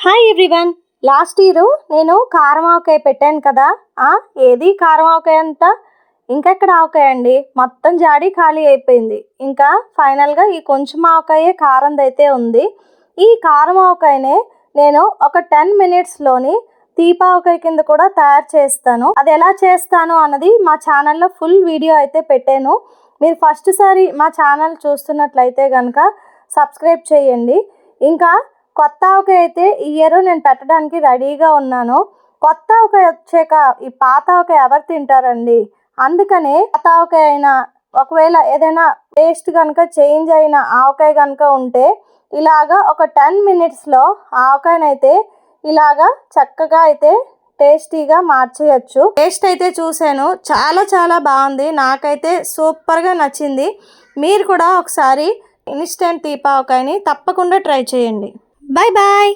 Hi everyone. Last year నేను కారం ఆవకాయ పెట్టాను కదా. ఏది కారం ఆవకాయ అంతా ఇంకెక్కడ ఆవకాయ అండి, మొత్తం జాడి ఖాళీ అయిపోయింది. ఇంకా ఫైనల్గా ఈ కొంచెం ఆవకాయే కారందైతే ఉంది. ఈ కారం ఆవకాయనే నేను ఒక 10 minutesలోని తీపావకాయ కింద కూడా తయారు చేస్తాను. అది ఎలా చేస్తాను అన్నది మా ఛానల్లో ఫుల్ వీడియో అయితే పెట్టాను. మీరు ఫస్ట్ సారి మా ఛానల్ చూస్తున్నట్లయితే కనుక సబ్స్క్రైబ్ చేయండి. ఇంకా కొత్త ఆవకాయ అయితే ఈ ఇయర్ నేను పెట్టడానికి రెడీగా ఉన్నాను. కొత్త ఆవకాయ వచ్చాక ఈ పాత ఆవకాయ ఎవరు తింటారండి? అందుకనే పాత ఆవకాయ అయినా ఒకవేళ ఏదైనా టేస్ట్ కనుక చేంజ్ అయిన ఆవకాయ కనుక ఉంటే ఇలాగా ఒక 10 minutesలో ఆవకాయనైతే ఇలాగా చక్కగా అయితే టేస్టీగా మార్చేయచ్చు. టేస్ట్ అయితే చూశాను, చాలా చాలా బాగుంది. నాకైతే సూపర్గా నచ్చింది. మీరు కూడా ఒకసారి ఇన్స్టెంట్ తీపావకాయని తప్పకుండా ట్రై చేయండి. Bye bye.